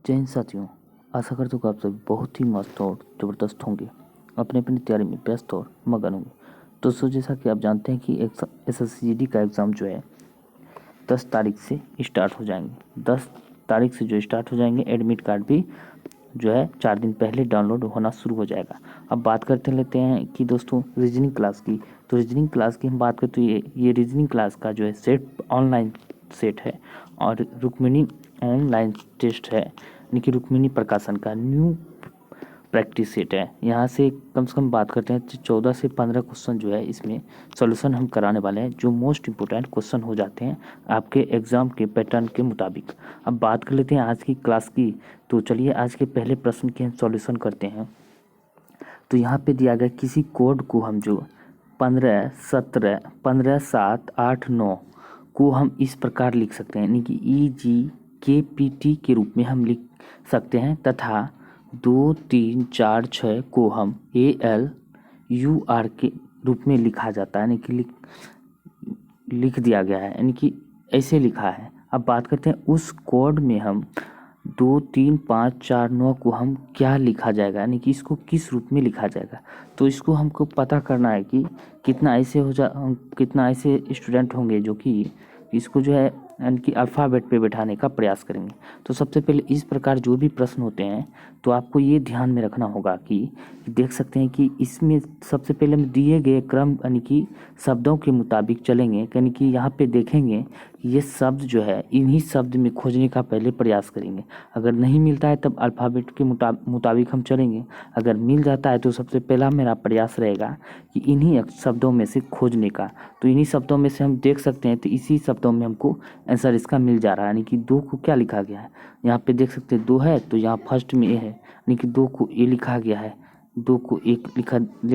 जय हिंद साथियों, आशा करता हूँ कि आप सभी बहुत ही मस्त और ज़बरदस्त होंगे, अपने अपनी तैयारी में व्यस्त और मगन होंगे। दोस्तों, जैसा कि आप जानते हैं कि SSCGD का एग्ज़ाम जो है 10 तारीख से स्टार्ट हो जाएंगे। 10 तारीख से जो स्टार्ट हो जाएंगे, एडमिट कार्ड भी जो है 4 दिन पहले डाउनलोड होना शुरू हो जाएगा। अब बात करते लेते हैं कि दोस्तों रीजनिंग क्लास की, तो रीजनिंग क्लास की हम बात करें तो ये रीजनिंग क्लास का जो है सेट ऑनलाइन सेट है और रुक्मिणी ऑनलाइन टेस्ट है, यानी कि रुक्मिणी प्रकाशन का न्यू प्रैक्टिस सेट है। यहाँ से कम बात करते हैं 14 से 15 क्वेश्चन जो है इसमें सॉल्यूशन हम कराने वाले हैं, जो मोस्ट इंपॉर्टेंट क्वेश्चन हो जाते हैं आपके एग्ज़ाम के पैटर्न के मुताबिक। अब बात कर लेते हैं आज की क्लास की, तो चलिए आज के पहले प्रश्न के हम सॉल्यूशन करते हैं। तो यहाँ पे दिया गया किसी कोड को हम जो 15, 17, 15, 7, 8, 9 को हम इस प्रकार लिख सकते हैं, यानी कि EGKPT के रूप में हम लिख सकते हैं, तथा 2, 3, 4, 6 को हम ALUR के रूप में लिखा जाता है, यानी कि लिख दिया गया है, यानी कि ऐसे लिखा है। अब बात करते हैं उस कोड में हम 2, 3, 5, 4, 9 को हम क्या लिखा जाएगा, यानी कि इसको किस रूप में लिखा जाएगा। तो इसको हमको पता करना है कि कितना ऐसे स्टूडेंट होंगे जो कि इसको जो है यानी कि अल्फ़ाबेट पे बैठाने का प्रयास करेंगे। तो सबसे पहले इस प्रकार जो भी प्रश्न होते हैं तो आपको ये ध्यान में रखना होगा कि देख सकते हैं कि इसमें सबसे पहले हम दिए गए क्रम यानी कि शब्दों के मुताबिक चलेंगे, यानी कि यहाँ पे देखेंगे ये शब्द जो है इन्हीं शब्द में खोजने का पहले प्रयास करेंगे। अगर नहीं मिलता है तब अल्फ़ाबेट के मुताबिक हम चलेंगे। अगर मिल जाता है तो सबसे पहला मेरा प्रयास रहेगा कि इन्हीं शब्दों में से खोजने का। तो इन्हीं शब्दों में से हम देख सकते हैं तो इसी शब्दों में हमको आंसर इसका मिल जा रहा है, यानी कि 2 को क्या लिखा गया है, यहाँ पे देख सकते हैं 2 है तो यहाँ फर्स्ट में ए है, यानी कि 2 को ए लिखा गया है, 2 को एक लिख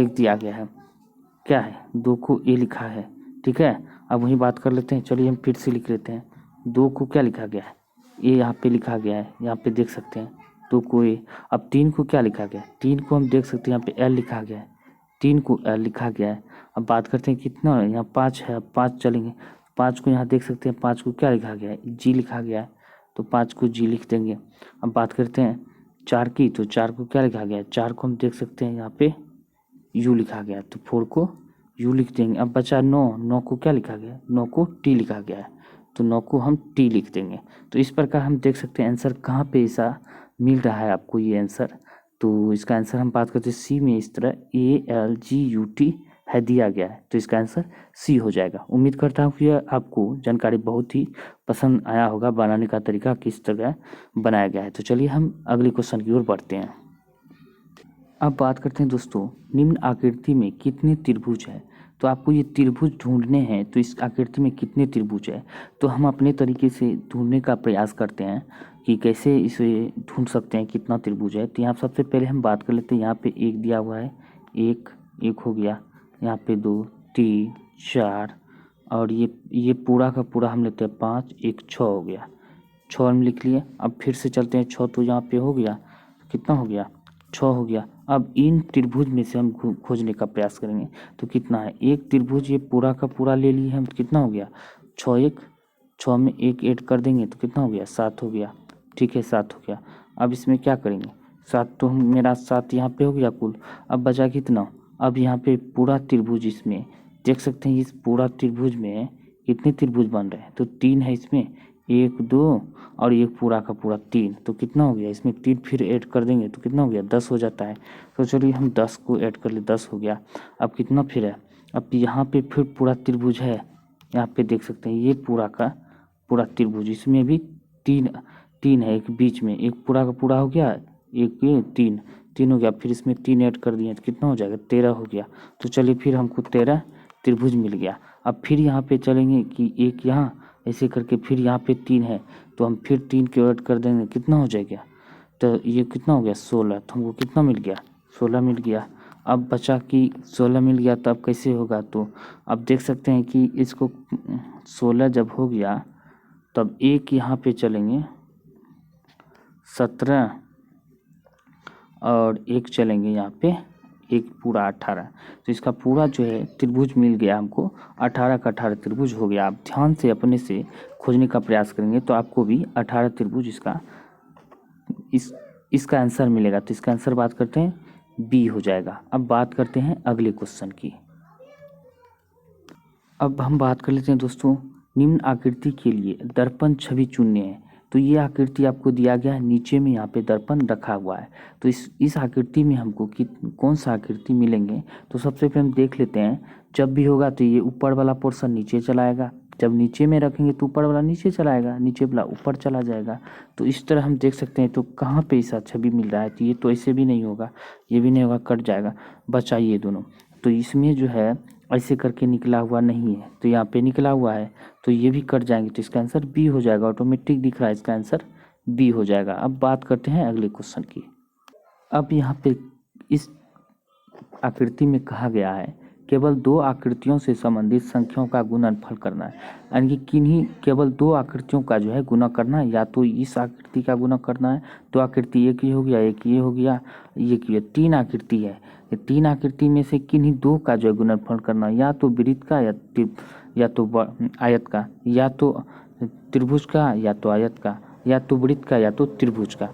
दिया गया है, क्या है 2 को ए लिखा है। ठीक है, अब वही बात कर लेते हैं, चलिए हम फिर से लिख लेते हैं। 2 को क्या लिखा गया है, ए यहाँ पे लिखा गया है, यहाँ पे देख सकते हैं 2 को ए। अब 3 को क्या लिखा गया है, 3 को हम देख सकते हैं यहाँ पे एल लिखा गया है, 3 को एल लिखा गया है। अब बात करते हैं कितना है, यहाँ 5 है, अब 5 चलेंगे, 5 को यहाँ देख सकते हैं 5 को क्या लिखा गया है, जी लिखा गया है, तो 5 को जी लिख देंगे। अब बात करते हैं 4 की, तो 4 को क्या लिखा गया है, 4 को हम देख सकते हैं यहाँ पे यू लिखा गया है, तो 4 को यू लिख देंगे। अब बचा 9 को क्या लिखा गया है, 9 को टी लिखा गया है, तो 9 को हम टी लिख देंगे। तो इस प्रकार हम देख सकते हैं आंसर कहाँ पे ऐसा मिल रहा है आपको ये आंसर। तो इसका आंसर हम बात करते हैं सी में, इस तरह ALGUT है दिया गया है, तो इसका आंसर सी हो जाएगा। उम्मीद करता हूँ कि आपको जानकारी बहुत ही पसंद आया होगा, बनाने का तरीका किस तरह बनाया गया है। तो चलिए हम अगले क्वेश्चन की ओर बढ़ते हैं। अब बात करते हैं दोस्तों, निम्न आकृति में कितने त्रिभुज हैं। तो आपको ये त्रिभुज ढूंढने हैं, तो इस आकृति में कितने त्रिभुज है तो हम अपने तरीके से ढूंढने का प्रयास करते हैं कि कैसे इसे ढूंढ सकते हैं कितना त्रिभुज है। तो यहाँ सबसे पहले हम बात कर लेते हैं, यहाँ पे 1 दिया हुआ है, एक हो गया, यहाँ पे 2, 3, 4 और ये पूरा का पूरा हम लेते हैं 5, 1, 6 हो गया, 6 हम लिख लिए। अब फिर से चलते हैं 6, तो यहाँ पे हो गया, कितना हो गया, 6 हो गया। अब इन त्रिभुज में से हम खोजने का प्रयास करेंगे, तो कितना है, एक त्रिभुज ये पूरा का पूरा ले लिए हम, तो कितना हो गया 6, 6 में 1 ऐड कर देंगे तो कितना हो गया 7 हो गया। ठीक है, 7 हो गया। अब इसमें क्या करेंगे, 7 तो मेरा 7 यहाँ पे हो गया कुल। अब बचा कितना, अब यहाँ पे पूरा त्रिभुज, इसमें देख सकते हैं इस पूरा त्रिभुज में कितने त्रिभुज बन रहे हैं, तो 3 है इसमें, 1, 2 और ये पूरा का पूरा 3, तो कितना हो गया, इसमें 3 फिर ऐड कर देंगे तो कितना हो गया 10 हो जाता है। तो चलिए हम 10 को ऐड कर ले, 10 हो गया। अब कितना फिर है, अब यहाँ पे फिर पूरा त्रिभुज है, यहाँ पे देख सकते हैं ये पूरा का पूरा त्रिभुज, इसमें भी 3 है, एक बीच में, एक पूरा का पूरा हो गया, एक ये 3 हो गया, फिर इसमें 3 ऐड कर दिए तो कितना हो जाएगा 13 हो गया। तो चलिए फिर हमको 13 त्रिभुज मिल गया। अब फिर यहाँ पे चलेंगे कि एक यहाँ ऐसे करके, फिर यहाँ पे 3 है तो हम फिर 3 के ऐड कर देंगे, कितना हो जाएगा, तो ये कितना हो गया 16, तो हमको कितना मिल गया 16 मिल गया। अब बचा कि 16 मिल गया तो अब कैसे होगा, तो अब देख सकते हैं कि इसको 16 जब हो गया तब एक यहाँ पे चलेंगे 17 और एक चलेंगे यहाँ पे एक पूरा 18, तो इसका पूरा जो है त्रिभुज मिल गया हमको, 18 का 18 त्रिभुज हो गया। आप ध्यान से अपने से खोजने का प्रयास करेंगे तो आपको भी 18 त्रिभुज इसका इसका आंसर मिलेगा। तो इसका आंसर बात करते हैं बी हो जाएगा। अब बात करते हैं अगले क्वेश्चन की। अब हम बात कर लेते हैं दोस्तों, निम्न आकृति के लिए दर्पण छवि चुनने हैं। तो ये आकृति आपको दिया गया है, नीचे में यहाँ पे दर्पण रखा हुआ है। तो इस आकृति में हमको कौन सा आकृति मिलेंगे। तो सबसे पहले हम देख लेते हैं, जब भी होगा तो ये ऊपर वाला पोर्शन नीचे चला आएगा, जब नीचे में रखेंगे तो ऊपर वाला नीचे चला आएगा, नीचे वाला ऊपर चला जाएगा। तो इस तरह हम देख सकते हैं। तो कहाँ पे ऐसा छवि मिल रहा है, तो ये तो ऐसे भी नहीं होगा, ये भी नहीं होगा, कट जाएगा, बचा ये दोनों। तो इसमें जो है ऐसे करके निकला हुआ नहीं है, तो यहाँ पे निकला हुआ है, तो ये भी कट जाएंगे। तो इसका आंसर बी हो जाएगा। ऑटोमेटिक दिख रहा है, इसका आंसर बी हो जाएगा। अब बात करते हैं अगले क्वेश्चन की। अब यहाँ पे इस आकृति में कहा गया है केवल दो आकृतियों से संबंधित संख्याओं का गुणनफल करना है। यानी कि किन्हीं केवल दो आकृतियों का जो है गुना करना है, या तो इस आकृति का गुना करना है। दो आकृति, एक ये हो गया, एक ये हो गया, ये की तीन आकृति है। ये तीन आकृति में से किन्हीं दो का जो है गुणनफल करना है, या तो वृत्त का या तो आयत का, या तो त्रिभुज का या तो आयत का, या तो वृत्त का या तो त्रिभुज का।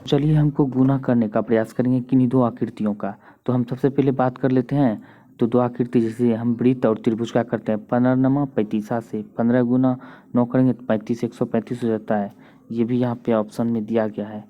चलिए हमको गुना करने का प्रयास करेंगे किन्हीं दो आकृतियों का। तो हम सबसे पहले बात कर लेते हैं। तो दो आकृति जैसे हम वृत्त और त्रिभुज का करते हैं, 15 नमा 35 से 15 गुना 9 करेंगे तो 35 135 हो जाता है। ये भी यहाँ पे ऑप्शन में दिया गया है।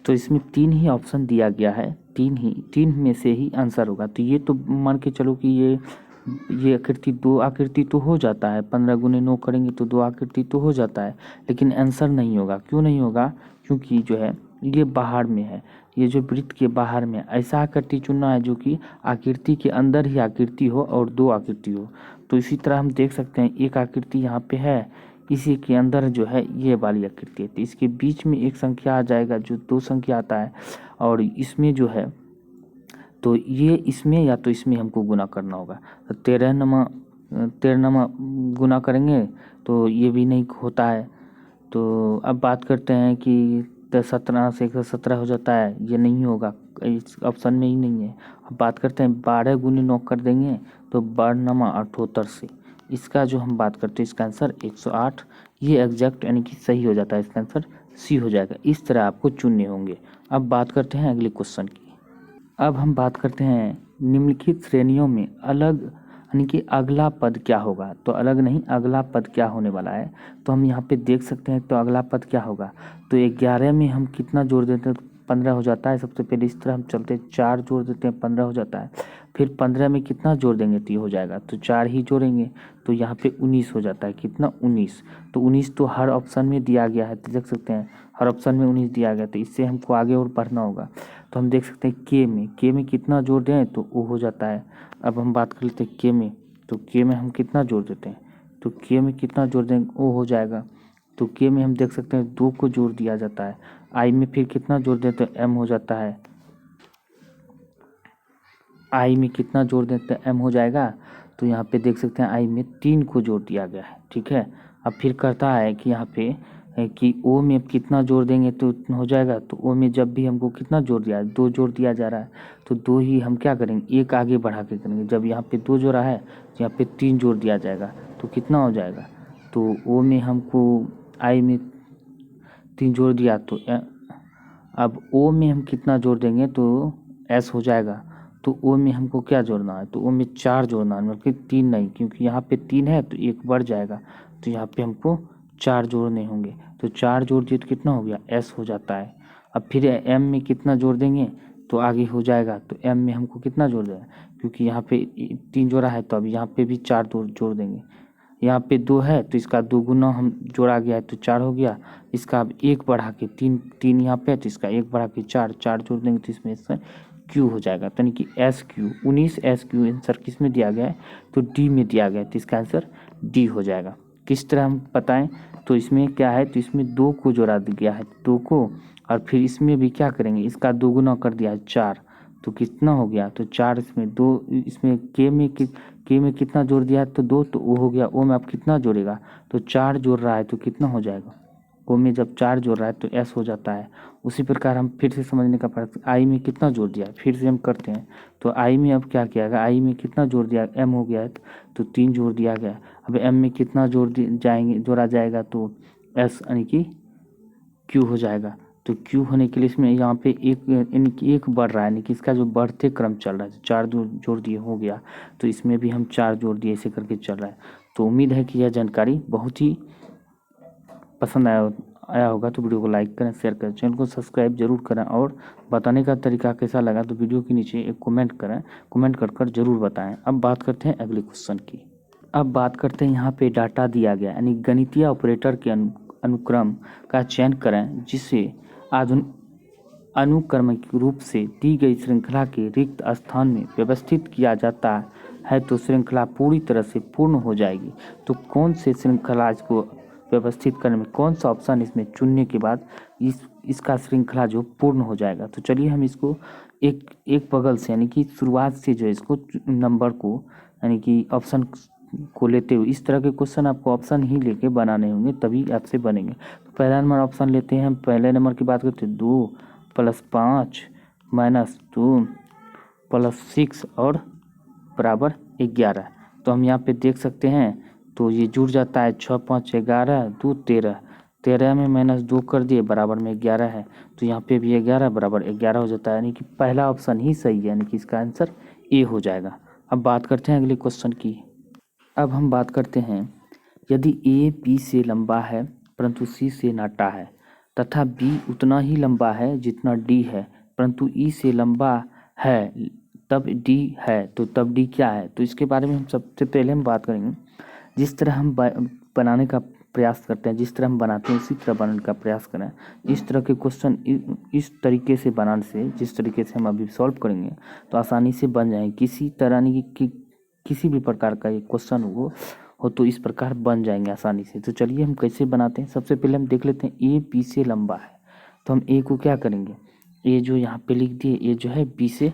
तो इसमें तीन ही ऑप्शन दिया गया है, तीन में से ही आंसर होगा। तो ये तो मान के चलो कि ये आकृति दो आकृति तो हो जाता है, 15 गुने 9 करेंगे तो दो आकृति तो हो जाता है, लेकिन आंसर नहीं होगा। क्यों नहीं होगा, क्योंकि जो है ये बाहर में है, ये जो वृत्त के बाहर में ऐसा आकृति चुनना है जो कि आकृति के अंदर ही आकृति हो और दो आकृति हो। तो इसी तरह हम देख सकते हैं एक आकृति यहाँ पे है, इसी के अंदर जो है ये वाली आकृति है, तो इसके बीच में एक संख्या आ जाएगा जो दो संख्या आता है, और इसमें जो है तो ये इसमें या तो इसमें हमको गुना करना होगा। तो 13 नमा गुना करेंगे तो ये भी नहीं होता है। तो अब बात करते हैं कि 17 से 117 हो जाता है, ये नहीं होगा, इस ऑप्शन में ही नहीं है। अब बात करते हैं 12 गुने 9 कर देंगे तो 12 नमा 78 से, इसका जो हम बात करते हैं इसका आंसर 108, ये एग्जैक्ट यानी कि सही हो जाता है, इसका आंसर सी हो जाएगा। इस तरह आपको चुनने होंगे। अब बात करते हैं अगले क्वेश्चन की। अब हम बात करते हैं निम्नलिखित श्रेणियों में अलग यानी कि अगला पद क्या होगा। तो अलग नहीं, अगला पद क्या होने वाला है। तो हम यहाँ पे देख सकते हैं। तो अगला पद क्या होगा, तो 11 में हम कितना जोड़ देते हैं तो 15 हो जाता है। सबसे पहले इस तरह हम चलते हैं, 4 जोड़ देते हैं 15 हो जाता है। फिर 15 में कितना जोड़ देंगे तो ये हो जाएगा, तो 4 ही जोड़ेंगे तो यहाँ पे 19 हो जाता है। कितना, 19। तो 19 तो हर ऑप्शन में दिया गया है, तो देख सकते हैं हर ऑप्शन में 19 दिया गया। तो इससे हमको आगे और बढ़ना होगा। तो हम देख सकते हैं के में कितना जोड़ दें तो वो हो जाता है। अब हम बात कर लेते हैं के में, तो के में हम कितना जोड़ देते हैं, तो के में कितना जोड़ देंगे वो हो जाएगा। तो के में हम देख सकते हैं 2 को जोड़ दिया जाता है। आई में फिर कितना जोड़ दें तो एम हो जाता है। आई में कितना जोड़ दें तो एम हो जाएगा। तो यहाँ पे देख सकते हैं आई में 3 को जोड़ दिया गया है, ठीक है। अब फिर कहता है कि यहाँ पे है कि ओ में कितना जोड़ देंगे तो उतना हो जाएगा। तो ओ में जब भी हमको कितना जोड़ दिया है, 2 जोड़ दिया जा रहा है, तो 2 ही हम क्या करेंगे, एक आगे बढ़ा के करेंगे। जब यहाँ पे 2 जोड़ा है तो यहाँ पे 3 जोड़ दिया जाएगा, तो कितना हो जाएगा। तो ओ में हमको आई में 3 जोड़ दिया, तो अब ओ में हम कितना जोड़ देंगे तो एस हो जाएगा। तो ओ में हमको क्या जोड़ना है, तो ओ में 4 जोड़ना है, मतलब कि 3 नहीं, क्योंकि यहाँ पे 3 है तो 1 बढ़ जाएगा। तो यहाँ पे हमको 4 जोड़ने होंगे। तो 4 जोड़ दिए तो कितना हो गया, एस हो जाता है। अब फिर एम में कितना जोड़ देंगे तो आगे हो जाएगा। तो एम में हमको कितना जोड़ देना, क्योंकि यहाँ पे 3 जोड़ा है तो अब यहाँ पे भी 4 जोड़ देंगे। यहाँ पे 2 है तो इसका 2 गुना हम जोड़ा गया है तो 4 हो गया। इसका अब 1 बढ़ा के 3 यहाँ पे है तो इसका 1 बढ़ा के 4 जोड़ देंगे तो इसमें इसका क्यू हो जाएगा। यानी कि S Q, 19 S Q answer किस में दिया गया है, तो डी में दिया गया है। तो इसका आंसर डी हो जाएगा। किस तरह हम बताएं, तो इसमें क्या है, तो इसमें 2 को जोड़ा गया है, 2 को, और फिर इसमें भी क्या करेंगे, इसका 2 गुना कर दिया है 4, तो कितना हो गया, तो 4 इसमें 2, इसमें के में कितना जोड़ दिया है तो 2, तो वो हो गया। ओ में आप कितना जोड़ेगा, तो 4 जोड़ रहा है तो कितना हो जाएगा, ओ में जब 4 जोड़ रहा है तो एस हो जाता है। उसी प्रकार हम फिर से समझने का प्रयास, आई में कितना जोड़ दिया है, फिर से हम करते हैं। तो आई में अब क्या किया गया, आई में कितना जोड़ दिया, एम हो गया है तो 3 जोड़ दिया गया। अब एम में कितना जोड़ा जाएगा तो एस, यानी कि क्यू हो जाएगा। तो क्यू होने के लिए इसमें यहाँ पे एक यानी कि एक बढ़ रहा है, यानी कि इसका जो बढ़ते क्रम चल रहा है, चार जोड़ दिए हो गया, तो इसमें भी हम चार जोड़ दिए, ऐसे करके चल रहा है। तो उम्मीद है कि यह जानकारी बहुत ही पसंद आया होगा। तो वीडियो को लाइक करें, शेयर करें, चैनल को सब्सक्राइब जरूर करें, और बताने का तरीका कैसा लगा तो वीडियो के नीचे एक कमेंट करें, कमेंट कर जरूर बताएं। अब बात करते हैं अगले क्वेश्चन की। अब बात करते हैं, यहाँ पे डाटा दिया गया, यानी गणितीय ऑपरेटर के अनुक्रम का चयन करें जिसे अनुक्रमिक रूप से दी गई श्रृंखला के रिक्त स्थान में व्यवस्थित किया जाता है तो श्रृंखला पूरी तरह से पूर्ण हो जाएगी। तो कौन से श्रृंखला इसको व्यवस्थित करने में, कौन सा ऑप्शन इसमें चुनने के बाद इसका श्रृंखला जो पूर्ण हो जाएगा। तो चलिए हम इसको एक बगल से, यानी कि शुरुआत से जो इसको नंबर को, यानी कि ऑप्शन को लेते हुए, इस तरह के क्वेश्चन आपको ऑप्शन ही लेके बनाने होंगे, तभी आपसे बनेंगे। तो पहला नंबर ऑप्शन लेते हैं हम। पहले नंबर की बात करते हैं, 2 + 5 - 2 + 6 और बराबर 11। तो हम यहाँ पे देख सकते हैं, तो ये जुड़ जाता है, 6 × 5 = 11, 2 = 13, 13 में -2 कर दिए, बराबर में 11 है। तो यहाँ पे भी 11 बराबर 11 हो जाता है, यानी कि पहला ऑप्शन ही सही है, यानी कि इसका आंसर ए हो जाएगा। अब बात करते हैं अगले क्वेश्चन की। अब हम बात करते हैं, यदि ए बी से लंबा है परंतु सी से नाटा है, तथा बी उतना ही लंबा है जितना डी है परंतु ई से लंबा है, तब डी है, तो तब डी क्या है। तो इसके बारे में हम सबसे पहले हम बात करेंगे। जिस तरह हम बनाने का प्रयास करते हैं, जिस तरह हम बनाते हैं उसी तरह बनाने का प्रयास करें। इस तरह के क्वेश्चन इस तरीके से बनाने से, जिस तरीके से हम अभी सॉल्व करेंगे, तो आसानी से बन जाएंगे। किसी तरह की किसी भी प्रकार का ये क्वेश्चन हो तो इस प्रकार बन जाएंगे आसानी से। तो चलिए हम कैसे बनाते हैं। सबसे पहले हम देख लेते हैं, ए बी से लंबा है, तो हम ए को क्या करेंगे, ए जो यहाँ पे लिख दिए, ए जो है बी से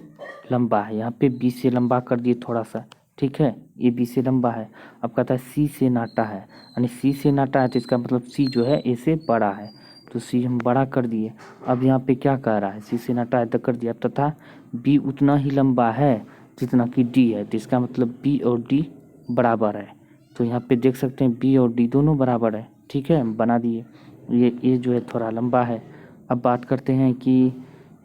लंबा है, यहाँ पे बी से लंबा कर दिए थोड़ा सा, ठीक है, ए बी से लंबा है। अब कहता है सी से नाटा है, यानी सी से नाटा है तो इसका मतलब सी जो है ए से बड़ा है, तो सी हम बड़ा कर दिए। अब यहाँ पे क्या कह रहा है, सी से नाटा है तो कर दिया, तथा बी उतना ही लंबा है जितना कि डी है, तो इसका मतलब बी और डी बराबर है। तो यहाँ पे देख सकते हैं बी और डी दोनों बराबर है, ठीक है, हम बना दिए। ये ए जो है थोड़ा लंबा है। अब बात करते हैं कि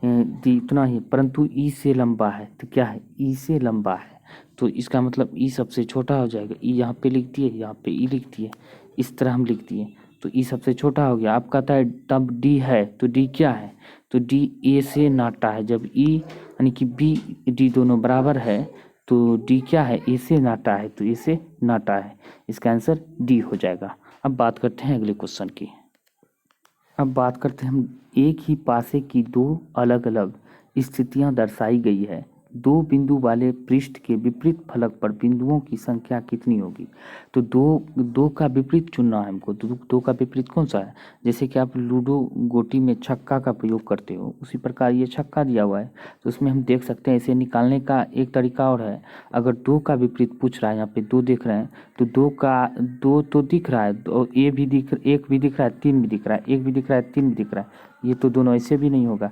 डी इतना ही परंतु ई से लंबा है, तो क्या है, ई से लंबा है, तो इसका मतलब ई सबसे छोटा हो जाएगा। ई यहाँ पे लिख दिए, यहाँ पे ई लिख दिए, इस तरह हम लिख दिए, तो ई सबसे छोटा हो गया। अब कहता है तब डी है, तो डी क्या है, तो डी ए से नाटा है। जब ई यानी कि बी डी दोनों बराबर है तो डी क्या है, ए से नाटा है, तो ए से नाटा है, इसका आंसर डी हो जाएगा। अब बात करते हैं अगले क्वेश्चन की। अब बात करते हैं हम, एक ही पासे की दो अलग अलग स्थितियां दर्शाई गई है, दो बिंदु वाले पृष्ठ के विपरीत फलक पर बिंदुओं की संख्या कितनी होगी। तो दो का विपरीत चुनना है हमको। तो दो का विपरीत कौन सा है, जैसे कि आप लूडो गोटी में छक्का का प्रयोग करते हो, उसी प्रकार ये छक्का दिया हुआ है, तो उसमें हम देख सकते हैं इसे निकालने का एक तरीका और है। अगर दो का विपरीत पूछ रहा है, यहाँ पे दो दिख रहे हैं, तो दो तो दिख रहा है, तो एक भी दिख रहा है, तीन भी दिख रहा है, एक भी दिख रहा है, तीन भी दिख रहा है, ये तो दोनों ऐसे भी नहीं होगा।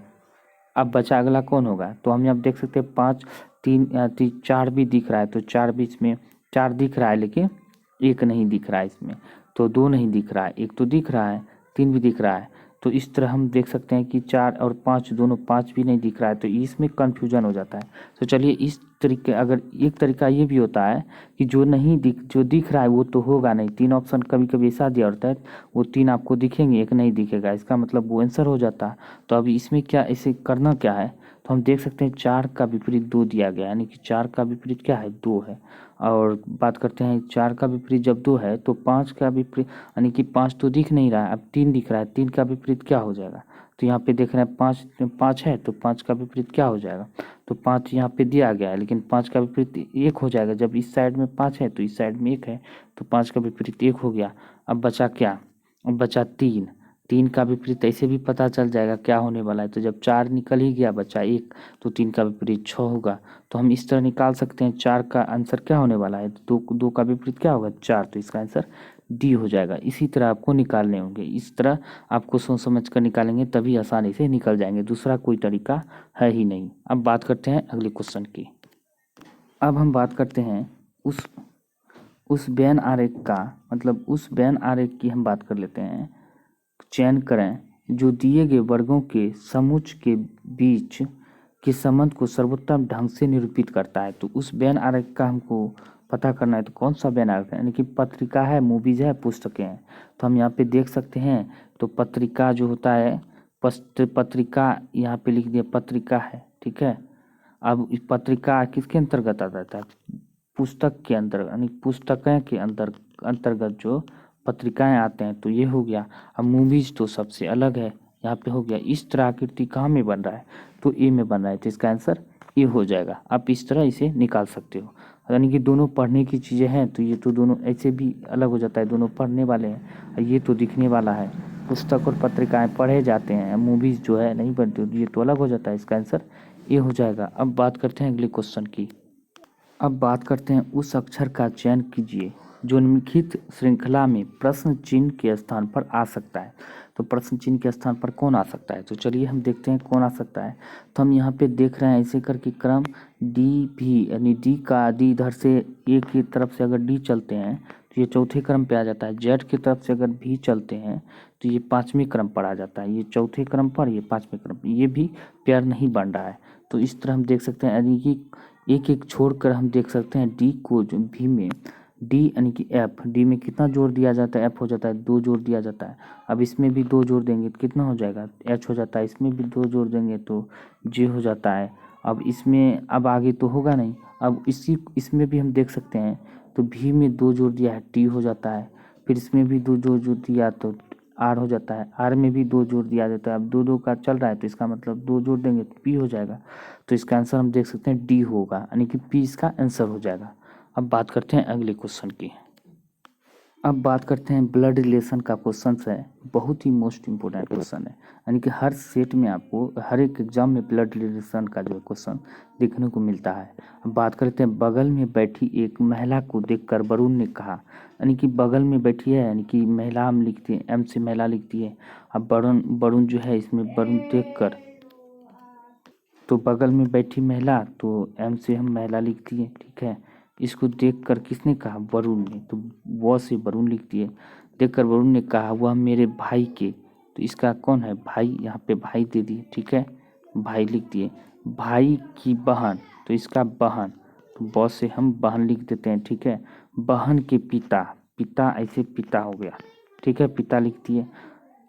अब बचा अगला कौन होगा, तो हम यहाँ देख सकते हैं 5 3 4 भी दिख रहा है, तो चार बीच में चार दिख रहा है लेकिन एक नहीं दिख रहा है इसमें, तो दो नहीं दिख रहा है, एक तो दिख रहा है, तीन भी दिख रहा है। तो इस तरह हम देख सकते हैं कि 4 और 5 दोनों, 5 भी नहीं दिख रहा है, तो इसमें कन्फ्यूजन हो जाता है। तो चलिए इस तरीके, अगर एक तरीका ये भी होता है कि जो दिख रहा है वो तो होगा नहीं, तीन ऑप्शन कभी कभी ऐसा दिया होता है, वो तीन आपको दिखेंगे, एक नहीं दिखेगा, इसका मतलब वो आंसर हो जाता है। तो अभी इसमें क्या, इसे करना क्या है, तो हम देख सकते हैं 4 का विपरीत 2 दिया गया, यानी कि 4 का विपरीत क्या है, 2 है। और बात करते हैं 4 का विपरीत जब 2 है तो 5 का विपरीत, यानी कि 5 तो दिख नहीं रहा है, अब 3 दिख रहा है, 3 का विपरीत क्या हो जाएगा, तो यहाँ पे देख रहे हैं 5 है, तो 5 का विपरीत क्या हो जाएगा, तो 5 यहाँ पे दिया गया है, लेकिन 5 का विपरीत 1 हो जाएगा। जब इस साइड में 5 है तो इस साइड में 1 है, तो 5 का विपरीत 1 हो गया। अब बचा क्या, अब बचा 3, 3 का विपरीत ऐसे भी पता चल जाएगा क्या होने वाला है, तो जब 4 निकल ही गया, बचा 1, तो 3 का विपरीत 6 होगा। तो हम इस तरह निकाल सकते हैं 4 का आंसर क्या होने वाला है, तो 2 का विपरीत क्या होगा, 4, तो इसका आंसर डी हो जाएगा। इसी तरह आपको निकालने होंगे, इस तरह आपको सोच समझ कर निकालेंगे तभी आसानी से निकल जाएंगे, दूसरा कोई तरीका है ही नहीं। अब बात करते हैं अगले क्वेश्चन की। अब हम बात करते हैं उस बेन आरेख का, मतलब उस बेन आरेख की हम बात कर लेते हैं। चयन करें जो दिए गए वर्गों के समुच्चय के बीच के संबंध को सर्वोत्तम ढंग से निरूपित करता है। तो उस वेन आरेख का हमको पता करना है। तो कौन सा वेन आरेख है, यानी कि पत्रिका है, मूवीज है, पुस्तकें हैं। तो हम यहाँ पे देख सकते हैं, तो पत्रिका जो होता है, पत्रिका यहाँ पे लिख दिया, पत्रिका है, ठीक है। अब इस पत्रिका किसके अंतर्गत आ जाता है, पुस्तक के अंतर्गत, यानी पुस्तकें के अंतर्गत जो पत्रिकाएं आते हैं, तो ये हो गया। अब मूवीज तो सबसे अलग है, यहाँ पे हो गया। इस तरह आकृति कहाँ में बन रहा है, तो ए में बन रहा है, तो इसका आंसर ए हो जाएगा। आप इस तरह इसे निकाल सकते हो, यानी कि दोनों पढ़ने की चीज़ें हैं, तो ये तो दोनों ऐसे भी अलग हो जाता है, दोनों पढ़ने वाले हैं, और ये तो दिखने वाला है। पुस्तक और पत्रिकाएं पढ़े जाते हैं, मूवीज जो है नहीं बनती, ये तो अलग हो जाता है, इसका आंसर ए हो जाएगा। अब बात करते हैं अगले क्वेश्चन की। अब बात करते हैं उस अक्षर का चयन कीजिए जो निम्नलिखित श्रृंखला में प्रश्न चिन्ह के स्थान पर आ सकता है। तो प्रश्न चिन्ह के स्थान पर कौन आ सकता है, तो चलिए हम देखते हैं कौन आ सकता है। तो हम यहाँ पे देख रहे हैं ऐसे करके क्रम डी भी, यानी डी का डी इधर से ए की तरफ से अगर डी चलते हैं तो ये चौथे क्रम पे आ जाता है। जेड की तरफ से अगर भी चलते हैं तो ये पाँचवें क्रम पर आ जाता है। ये चौथे क्रम पर, ये पाँचवें क्रम पर, ये भी पेयर नहीं बन रहा है। तो इस तरह हम देख सकते हैं, यानी कि एक एक छोड़कर हम देख सकते हैं डी को, जो भी में डी यानी कि एफ, डी में कितना जोड़ दिया जाता है, एफ हो जाता है, 2 जोड़ दिया जाता है। अब इसमें भी 2 जोड़ देंगे तो कितना हो जाएगा, एच हो जाता है। इसमें भी 2 जोड़ देंगे तो जे हो जाता है। अब इसमें अब आगे तो होगा नहीं। अब इसमें भी हम देख सकते हैं, तो भी में 2 जोड़ दिया है, टी हो जाता है। फिर इसमें भी 2 जोड़ दिया तो आर हो जाता है। आर में भी 2 जोड़ दिया जाता है। अब 2 2 का चल रहा है, तो इसका मतलब 2 जोड़ देंगे तो पी हो जाएगा। तो इसका आंसर हम देख सकते हैं डी होगा, यानी कि पी इसका आंसर हो जाएगा। अब बात करते हैं अगले क्वेश्चन की। अब बात करते हैं ब्लड रिलेशन का क्वेश्चन है, बहुत ही मोस्ट इम्पोर्टेंट क्वेश्चन है, यानी कि हर सेट में आपको हर एक एग्जाम में ब्लड रिलेशन का जो क्वेश्चन देखने को मिलता है। अब बात करते हैं, बगल में बैठी एक महिला को देखकर वरुण ने कहा, यानी कि बगल में बैठी है, यानी कि महिला हम लिखते हैं, एम से महिला लिखती है। अब वरुण जो है, इसमें वरुण देख कर, तो बगल में बैठी महिला, तो एम से हम महिला लिखती है, ठीक है। इसको देखकर किसने कहा, वरुण ने, तो वो से वरुण लिखती है। देखकर वरुण ने कहा वह मेरे भाई के, तो इसका कौन है, भाई, यहाँ पे भाई दे दिए, ठीक है, भाई लिख दिए। भाई की बहन, तो इसका बहन, तो बॉस से हम बहन लिख देते हैं, ठीक है। बहन के पिता, पिता ऐसे पिता हो गया, ठीक है, पिता लिख दिए।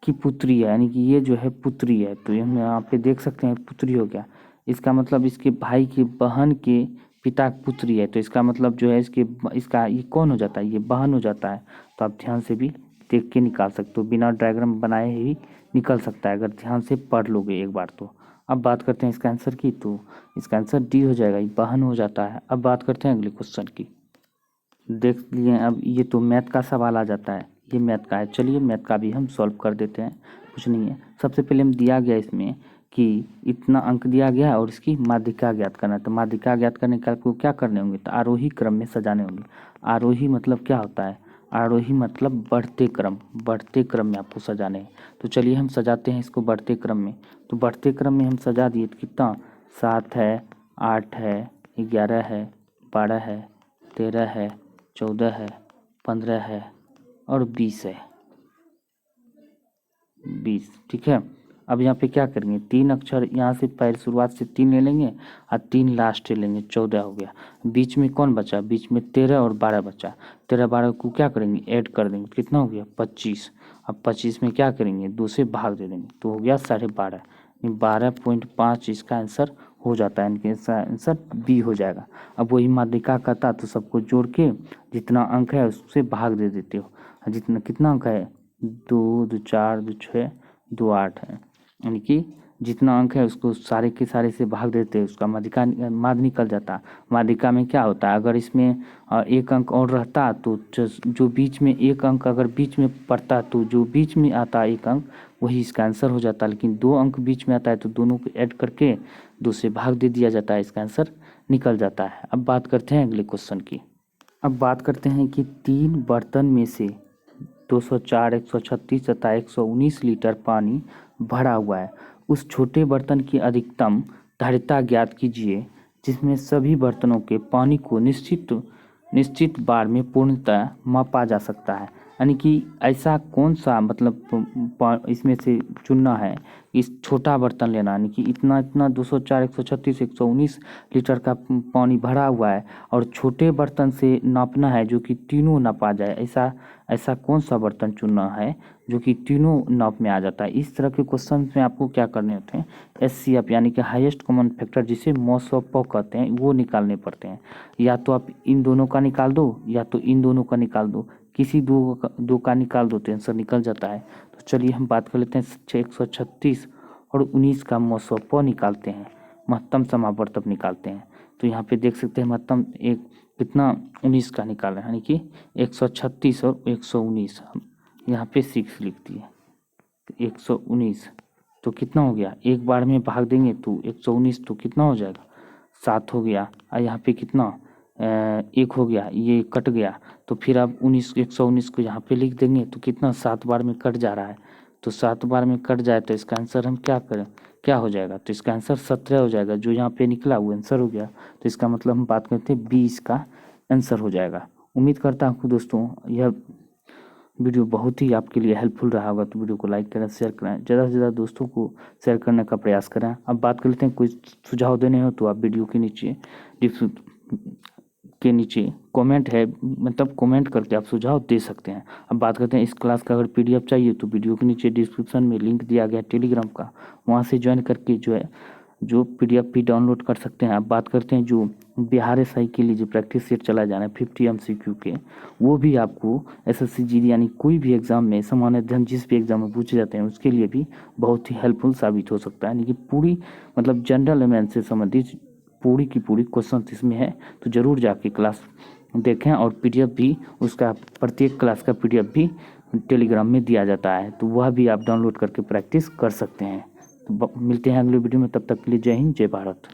की पुत्री है, यानी कि ये जो है पुत्री है, तो हम यहाँ पे देख सकते हैं पुत्री हो गया। इसका मतलब इसके भाई की बहन के पिता की पुत्री है, तो इसका मतलब जो है इसका ये कौन हो जाता है, ये बहन हो जाता है। तो आप ध्यान से भी देख के निकाल सकते हो, बिना डायग्राम बनाए ही निकल सकता है अगर ध्यान से पढ़ लोगे एक बार तो। अब बात करते हैं इसका आंसर की, तो इसका आंसर डी हो जाएगा, ये बहन हो जाता है। अब बात करते हैं अगले क्वेश्चन की। देख लिए, अब ये तो मैथ का सवाल आ जाता है, ये मैथ का है। चलिए मैथ का भी हम सॉल्व कर देते हैं, कुछ नहीं है। सबसे पहले हम दिया गया इसमें कि इतना अंक दिया गया है और इसकी माध्यिका ज्ञात करना है। तो माध्यिका ज्ञात करने के आपको क्या करने होंगे, तो आरोही क्रम में सजाने होंगे। आरोही मतलब क्या होता है, आरोही मतलब बढ़ते क्रम में आपको सजाने हैं। तो चलिए हम सजाते हैं इसको बढ़ते क्रम में। तो बढ़ते क्रम में हम सजा दिए, तो कितना, 7 है, 8 है, 11 है, 12 है, 13 है, 14 है, 15 है और 20 है, 20, ठीक है। अब यहाँ पे क्या करेंगे, 3 अक्षर यहाँ से पहले शुरुआत से 3 ले लेंगे और 3 लास्ट ले लेंगे, 14 हो गया। बीच में कौन बचा, बीच में 13 और 12 बचा। 13 12 को क्या करेंगे, ऐड कर देंगे, कितना हो गया, 25। अब 25 में क्या करेंगे, 2 से भाग दे देंगे, तो हो गया 12.5, 12.5 इसका आंसर हो जाता है, इनके इसका आंसर बी हो जाएगा। अब वही माध्यिका का था, तो सबको जोड़ के जितना अंक है उससे भाग दे देते हो। जितना कितना अंक है, 2 2 4 2 6 2 8 है, यानी कि जितना अंक है उसको सारे के सारे से भाग देते हैं, उसका माध्यिका माध्य निकल जाता। माध्यिका में क्या होता है, अगर इसमें एक अंक और रहता तो जो बीच में एक अंक अगर बीच में पड़ता, तो जो बीच में आता एक अंक वही इसका आंसर हो जाता। लेकिन 2 अंक बीच में आता है तो दोनों को ऐड करके 2 से भाग दे दिया जाता है, इसका आंसर निकल जाता है। अब बात करते हैं अगले क्वेश्चन की। अब बात करते हैं कि 3 बर्तन में से 204, 136 तथा 119 लीटर पानी भरा हुआ है। उस छोटे बर्तन की अधिकतम धारिता ज्ञात कीजिए जिसमें सभी बर्तनों के पानी को निश्चित बार में पूर्णतः मापा जा सकता है। यानी कि ऐसा कौन सा मतलब इसमें से चुनना है। इस छोटा बर्तन लेना, यानी कि इतना इतना 204, 136, 119 लीटर का पानी भरा हुआ है, और छोटे बर्तन से नापना है जो कि तीनों नापा जाए। ऐसा ऐसा कौन सा बर्तन चुनना है जो कि तीनों नाप में आ जाता है। इस तरह के क्वेश्चन में आपको क्या करने होते हैं, एचसीएफ यानी कि हाईएस्ट कॉमन फैक्टर, जिसे मॉस ऑफ पॉ कहते हैं, वो निकालने पड़ते हैं। या तो आप इन दोनों का निकाल दो या तो इन दोनों का निकाल दो, किसी दो का निकाल दो तो आंसर निकल जाता है। तो चलिए हम बात कर लेते हैं 136 और 19 का मॉस ऑफ पॉ निकालते हैं, महत्तम समावर्तक निकालते हैं। तो यहाँ पे देख सकते हैं महत्तम एक कितना 19 का निकाला है, यानी कि 136 और 119, यहाँ पे 6 लिख दिए। 119 तो कितना हो गया, एक बार में भाग देंगे तो 119 तो कितना हो जाएगा, 7 हो गया। और यहाँ पे कितना एक हो गया, ये कट गया, तो फिर आप 119 को यहाँ पे लिख देंगे तो कितना 7 बार में कट जा रहा है। तो 7 बार में कट जाए तो इसका आंसर हम क्या करें, क्या हो जाएगा, तो इसका आंसर 17 हो जाएगा। जो यहाँ पे निकला वो आंसर हो गया। तो इसका मतलब हम बात करते हैं 20 का आंसर हो जाएगा। उम्मीद करता हूँ दोस्तों यह वीडियो बहुत ही आपके लिए हेल्पफुल रहा होगा। तो वीडियो को लाइक करें, शेयर करें, ज़्यादा से ज़्यादा दोस्तों को शेयर करने का प्रयास करें। अब बात कर लेते हैं, कोई सुझाव देने हो तो आप वीडियो के नीचे कमेंट है, मतलब कमेंट करके आप सुझाव दे सकते हैं। अब बात करते हैं इस क्लास का अगर पीडीएफ चाहिए तो वीडियो के नीचे डिस्क्रिप्शन में लिंक दिया गया टेलीग्राम का, वहाँ से ज्वाइन करके जो पीडीएफ भी डाउनलोड कर सकते हैं। अब बात करते हैं जो बिहार एसआई के लिए जो प्रैक्टिस सेट चला जाना है 50 एमसीक्यू के, वो भी आपको एसएससी जीडी यानी कोई भी एग्जाम में, सामान्य अध्ययन जिस भी एग्जाम में पूछे जाते हैं उसके लिए भी बहुत ही हेल्पफुल साबित हो सकता है। यानी कि पूरी मतलब जनरल अवेयरनेस से संबंधित पूरी की पूरी क्वेश्चन इसमें है। तो ज़रूर जाके क्लास देखें, और पीडीएफ भी उसका, प्रत्येक क्लास का पीडीएफ भी टेलीग्राम में दिया जाता है, तो वह भी आप डाउनलोड करके प्रैक्टिस कर सकते हैं। तो मिलते हैं अगले वीडियो में, तब तक के लिए जय हिंद, जय भारत।